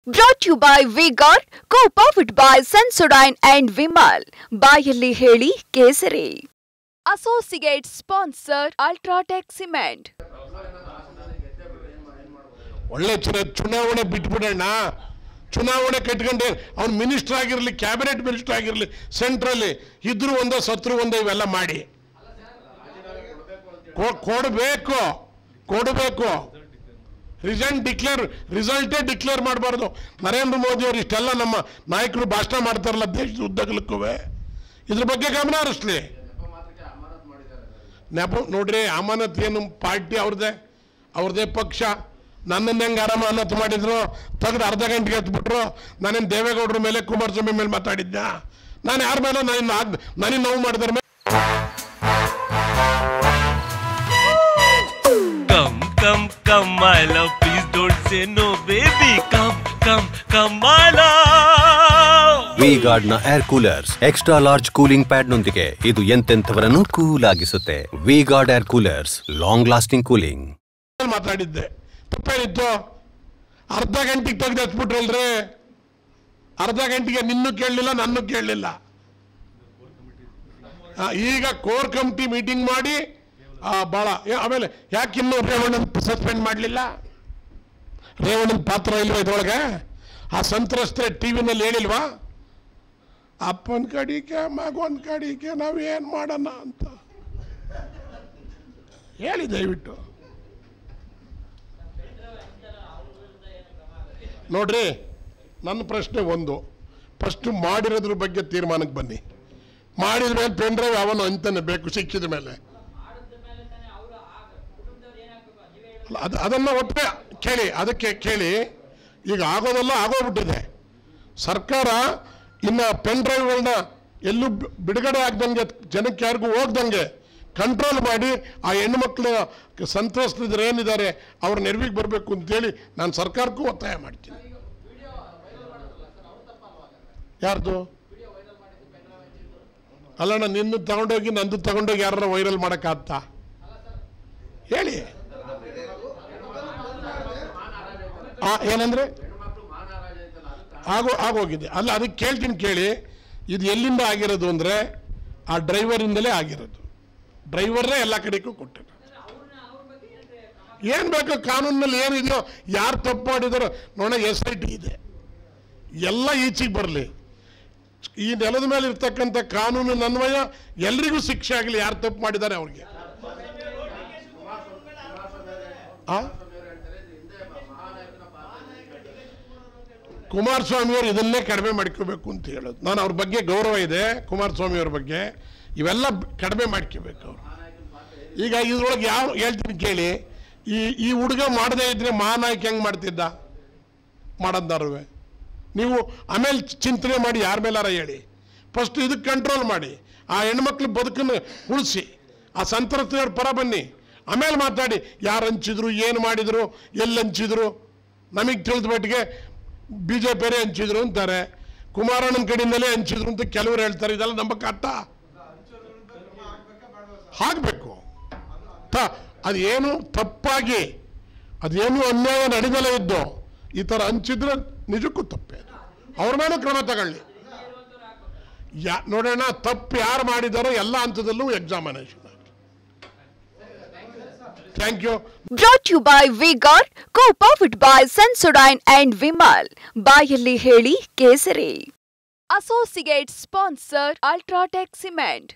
Brought to you by V-Guard, co-powered by Sensodyne and Vimal. ಬಾಯಲ್ಲಿ ಹೇಳಿ ಕೇಸರಿ. Associate sponsor Ultratech Cement. ಒಳ್ಳೆ ಚುನಾವಣೆ ಬಿಟ್ಬಿಡೋಣ. ಚುನಾವಣೆ ಕಟ್ಕೊಂಡೆ ಅವ್ನು ಮಿನಿಸ್ಟರ್ ಆಗಿರಲಿ, ಕ್ಯಾಬಿನೆಟ್ ಮಿನಿಸ್ಟರ್ ಆಗಿರಲಿ, ಸೆಂಟ್ರಲ್ಲಿ ಇದ್ರು ಒಂದೇ ಸತ್ರು ಒಂದೇ ಇವೆಲ್ಲ ಮಾಡಿ ಕೊಡಬೇಕು. ರಿಸಲ್ಟೇ ಡಿಕ್ಲೇರ್ ಮಾಡಬಾರ್ದು. ನರೇಂದ್ರ ಮೋದಿ ಅವರು ಇಷ್ಟೆಲ್ಲ ನಮ್ಮ ನಾಯಕರು ಭಾಷಣ ಮಾಡ್ತಾರಲ್ಲ ದೇಶದ ಉದ್ದಗಲಕ್ಕೂ, ಇದ್ರ ಬಗ್ಗೆ ಗಮನ ಹರಿಸ್ಲಿ. ನೆಪ ನೋಡ್ರಿ, ಅಮಾನತ್ ಏನು ಪಾರ್ಟಿ ಅವ್ರದೇ ಪಕ್ಷ. ನನ್ನನ್ನು ಹೆಂಗೆ ಅಮಾನತ್ ಮಾಡಿದ್ರು, ತೆಗೆದು ಅರ್ಧ ಗಂಟೆಗೆ ಎತ್ಬಿಟ್ರು. ನಾನೇನು ದೇವೇಗೌಡರ ಮೇಲೆ ಕುಮಾರಸ್ವಾಮಿ ಮೇಲೆ ಮಾತಾಡಿದ್ದ? ನಾನು ಯಾರ ಮೇಲೆ ನನಗೆ ನೋವು ಮಾಡಿದ್ರ ಮೇಲೆ? Come, my love, please don't say no, baby. Come, my love. V-Guard ನ air coolers extra large cooling pad ನೊಂದಿಗೆ ಇದು ಎಂತೆಂಥವರನ್ನು ಕೂಲ್ ಆಗಿಸುತ್ತೆ. V-Guard air coolers, long lasting cooling. ಮಾತಾಡಿದ್ದೆ ತಪ್ಪೇನಿತ್ತು? ಅರ್ಧ ಗಂಟೆಗೆ ತೆಗೆದು ಹಚ್ಬಿಟ್ರಲ್ರಿ. ಅರ್ಧ ಗಂಟೆಗೆ ನಿನ್ನೂ ಕೇಳಲಿಲ್ಲ, ನನ್ನೂ ಕೇಳಲಿಲ್ಲ. ಈಗ ಕೋರ್ ಕಮಿಟಿ ಮೀಟಿಂಗ್ ಮಾಡಿ ಭಾಳ ಆಮೇಲೆ ಯಾಕಿನ್ನೂ ರೇವಣ್ಣನ ಸಸ್ಪೆಂಡ್ ಮಾಡಲಿಲ್ಲ? ರೇವಣ್ಣನ ಪಾತ್ರ ಇಲ್ವಾ ಇದ್ರೊಳಗೆ? ಆ ಸಂತ್ರಸ್ತೆ ಟಿವಿನಲ್ಲಿ ಹೇಳಿಲ್ವಾ, ಅಪ್ಪನ ಕಡಿಕೆ ಮಗನ ಕಡಿಕೆ ನಾವೇನು ಮಾಡೋಣ ಅಂತ ಹೇಳಿ ದಯವಿಟ್ಟು. ನೋಡ್ರಿ, ನನ್ನ ಪ್ರಶ್ನೆ ಒಂದು, ಫಸ್ಟ್ ಮಾಡಿರೋದ್ರ ಬಗ್ಗೆ ತೀರ್ಮಾನಕ್ಕೆ ಬನ್ನಿ. ಮಾಡಿದ ಮೇಲೆ ಪೆನ್ ಡ್ರೈವ್ ಅವನು ಅಂತಾನೆ ಬೇಕು ಶಿಕ್ಷಿದ ಮೇಲೆ. ಅದನ್ನು ಒಟ್ಟೆ ಕೇಳಿ, ಅದಕ್ಕೆ ಕೇಳಿ. ಈಗ ಆಗೋದೆಲ್ಲ ಆಗೋಗ್ಬಿಟ್ಟಿದೆ. ಸರ್ಕಾರ ಇನ್ನು ಪೆನ್ ಡ್ರೈವ್ಗಳನ್ನ ಎಲ್ಲೂ ಬಿಡುಗಡೆ ಆಗ್ದಂಗೆ, ಜನಕ್ಕೆ ಯಾರಿಗೂ ಹೋಗ್ದಂಗೆ ಕಂಟ್ರೋಲ್ ಮಾಡಿ ಆ ಹೆಣ್ಣುಮಕ್ಳು ಸಂತ್ರಸ್ತರಿದ್ರೆ ಏನಿದ್ದಾರೆ ಅವ್ರ ನೆರವಿಗೆ ಬರಬೇಕು ಅಂತೇಳಿ ನಾನು ಸರ್ಕಾರಕ್ಕೂ ಒತ್ತಾಯ ಮಾಡ್ತೀನಿ. ಯಾರ್ದು ಅಲ್ಲಣ್ಣ, ನಿನ್ನ ತಗೊಂಡೋಗಿ ನಂದು ತಗೊಂಡೋಗಿ ಯಾರ ವೈರಲ್ ಮಾಡೋಕ್ಕಾಗ್ತಾ? ಹೇಳಿ. ಏನಂದ್ರೆ ಆಗೋಗಿದೆ ಅಲ್ಲ, ಅದಕ್ಕೆ ಕೇಳ್ತೀನಿ ಕೇಳಿ. ಇದು ಎಲ್ಲಿಂದ ಆಗಿರೋದು ಅಂದರೆ ಆ ಡ್ರೈವರಿಂದಲೇ ಆಗಿರೋದು. ಡ್ರೈವರ್ನೇ ಎಲ್ಲ ಕಡೆಗೂ ಕೊಟ್ಟಿರೋ. ಏನು ಬೇಕು ಕಾನೂನಿನಲ್ಲಿ ಏನಿದೆಯೋ, ಯಾರು ತಪ್ಪು ಮಾಡಿದಾರೋ ನೋಡ, SIT ಇದೆ, ಎಲ್ಲ ಈಚೆಗೆ ಬರಲಿ. ಈ ನೆಲದ ಮೇಲೆ ಇರ್ತಕ್ಕಂಥ ಕಾನೂನಿನ ಅನ್ವಯ ಎಲ್ರಿಗೂ ಶಿಕ್ಷೆ ಆಗಲಿ, ಯಾರು ತಪ್ಪು ಮಾಡಿದ್ದಾರೆ ಅವ್ರಿಗೆ. ಕುಮಾರಸ್ವಾಮಿಯವರು ಇದನ್ನೇ ಕಡಿಮೆ ಮಾಡ್ಕೋಬೇಕು ಅಂತ ಹೇಳೋದು. ನಾನು ಅವ್ರ ಬಗ್ಗೆ ಗೌರವ ಇದೆ, ಕುಮಾರಸ್ವಾಮಿಯವ್ರ ಬಗ್ಗೆ. ಇವೆಲ್ಲ ಕಡಿಮೆ ಮಾಡ್ಕೋಬೇಕು ಅವರು. ಈಗ ಇದ್ರೊಳಗೆ ಯಾವ ಹೇಳ್ತೀನಿ ಕೇಳಿ. ಈ ಹುಡುಗ ಮಾಡದೇ ಇದ್ರೆ ಮಹಾನಾಯಕ ಹೆಂಗೆ ಮಾಡ್ತಿದ್ದ? ಮಾಡೋದಾರುವೆ ನೀವು ಆಮೇಲೆ ಚಿಂತನೆ ಮಾಡಿ, ಯಾರ ಮೇಲಾರ ಹೇಳಿ. ಫಸ್ಟ್ ಇದಕ್ಕೆ ಕಂಟ್ರೋಲ್ ಮಾಡಿ, ಆ ಹೆಣ್ಮಕ್ಳ ಬದುಕನ್ನು ಉಳಿಸಿ, ಆ ಸಂತ್ರಸ್ತರ ಪರ ಬನ್ನಿ, ಆಮೇಲೆ ಮಾತಾಡಿ. ಯಾರು ಹಂಚಿದ್ರು, ಏನು ಮಾಡಿದ್ರು, ಎಲ್ಲಿ ಹಂಚಿದ್ರು. ನಮಗೆ ತಿಳಿದ ಮಟ್ಟಿಗೆ BJP ಹಂಚಿದ್ರು ಅಂತಾರೆ, ಕುಮಾರಣ್ಣನ ಕಡೆಯಿಂದಲೇ ಹಂಚಿದ್ರು ಅಂತ ಕೆಲವರು ಹೇಳ್ತಾರೆ. ಇದೆಲ್ಲ ನಂಬಕ್ಕಾಗ್ತ? ಆಗಬೇಕು. ಅದೇನು ತಪ್ಪಾಗಿ, ಅದೇನು ಅನ್ಯಾಯ ನಡೆದಲೇ ಇದ್ದು ಈ ಥರ ಹಂಚಿದ್ರೆ ನಿಜಕ್ಕೂ ತಪ್ಪೇ. ಅವ್ರ ಮೇಲೂ ಕ್ರಮ ತಗೊಳ್ಳಿ. ನೋಡೋಣ, ತಪ್ಪು ಯಾರು ಮಾಡಿದಾರೋ ಎಲ್ಲ ಹಂತದಲ್ಲೂ examination. Thank you. Brought to you by V-Guard, co-powered by Sensodyne and Vimal. ಬಾಯಲ್ಲಿ ಹೇಳಿ ಕೇಸರಿ. Associate sponsor Ultratech Cement.